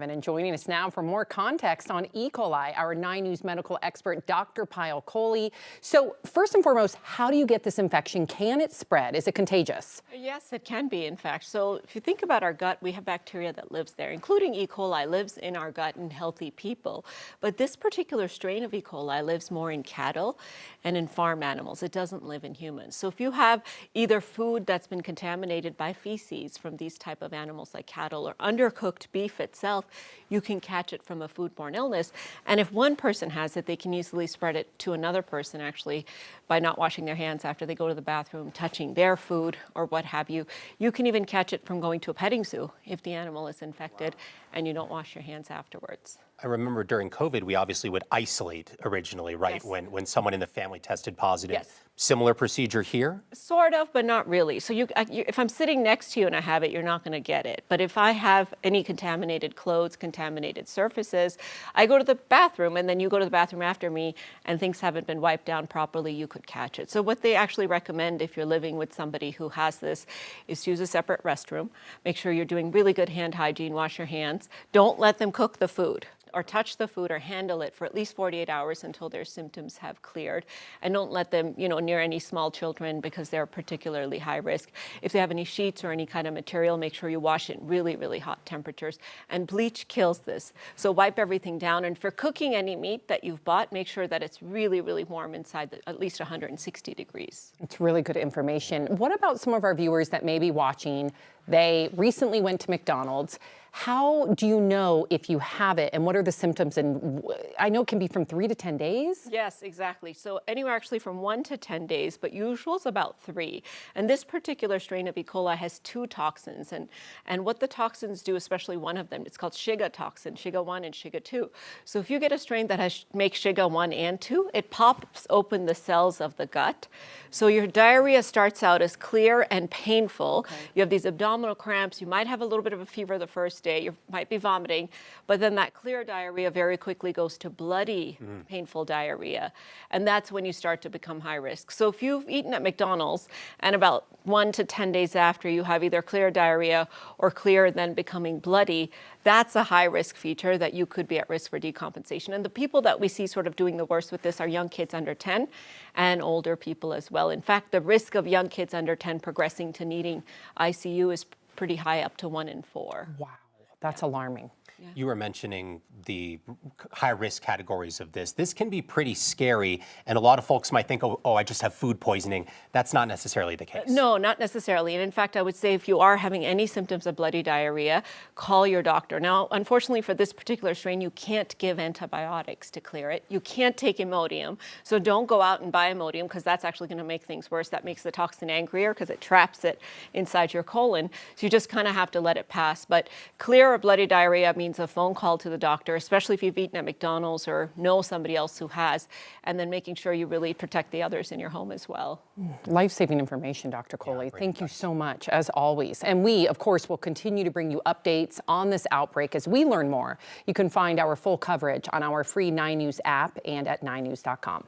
And joining us now for more context on E. coli, our 9 News medical expert, Dr. Payal Kohli. So first and foremost, how do you get this infection? Can it spread? Is it contagious? Yes, it can be, in fact. So if you think about our gut, we have bacteria that lives there, including E. coli lives in our gut in healthy people. But this particular strain of E. coli lives more in cattle and in farm animals. It doesn't live in humans. So if you have either food that's been contaminated by feces from these type of animals like cattle or undercooked beef itself, you can catch it from a foodborne illness. And if one person has it, they can easily spread it to another person, actually, by not washing their hands after they go to the bathroom, touching their food or what have you. You can even catch it from going to a petting zoo if the animal is infected and you don't wash your hands afterwards. I remember during COVID, we obviously would isolate originally, right? Yes. When someone in the family tested positive. Yes. Similar procedure here? Sort of, but not really. So if I'm sitting next to you and I have it, you're not going to get it. But if I have any contaminated clothes, contaminated surfaces, I go to the bathroom and then you go to the bathroom after me and things haven't been wiped down properly, you could catch it. So what they actually recommend if you're living with somebody who has this is to use a separate restroom. Make sure you're doing really good hand hygiene, wash your hands. Don't let them cook the food or touch the food or handle it for at least 48 hours until their symptoms have cleared. And don't let them, near any small children because they're particularly high risk. If they have any sheets or any kind of material, make sure you wash it in really, really hot temperatures. And bleach kills this. So wipe everything down. And for cooking any meat that you've bought, make sure that it's really, really warm inside at least 160 degrees. It's really good information. What about some of our viewers that may be watching? They recently went to McDonald's. How do you know if you have it and what are the symptoms? And I know it can be from 3 to 10 days. Yes, exactly. So anywhere actually from 1 to 10 days, but usual is about 3. And this particular strain of E. coli has 2 toxins. And what the toxins do, especially one of them, it's called Shiga toxin, Shiga 1 and Shiga 2. So if you get a strain that makes Shiga 1 and 2, it pops open the cells of the gut. So your diarrhea starts out as clear and painful. Okay. You have these abdominal cramps. You might have a little bit of a fever the first day. You might be vomiting, but then that clear diarrhea very quickly goes to bloody, painful diarrhea. And that's when you start to become high risk. So if you've eaten at McDonald's and about 1 to 10 days after you have either clear diarrhea or clear then becoming bloody, that's a high risk feature that you could be at risk for decompensation. And the people that we see sort of doing the worst with this are young kids under 10 and older people as well. In fact, the risk of young kids under 10 progressing to needing ICU is pretty high, up to 1 in 4. Wow, that's alarming. Yeah. You were mentioning the high-risk categories of this. This can be pretty scary, and a lot of folks might think, oh, I just have food poisoning. That's not necessarily the case. No, not necessarily. And in fact, I would say if you are having any symptoms of bloody diarrhea, call your doctor. Now, unfortunately for this particular strain, you can't give antibiotics to clear it. You can't take Imodium. So don't go out and buy Imodium because that's actually going to make things worse. That makes the toxin angrier because it traps it inside your colon. So you just kind of have to let it pass. But clear or bloody diarrhea means a phone call to the doctor, especially if you've eaten at McDonald's or know somebody else who has, and then making sure you really protect the others in your home as well. Life-saving information, Dr. Kohli. Thank you so much, as always. And we, of course, will continue to bring you updates on this outbreak as we learn more. You can find our full coverage on our free 9 News app and at 9news.com.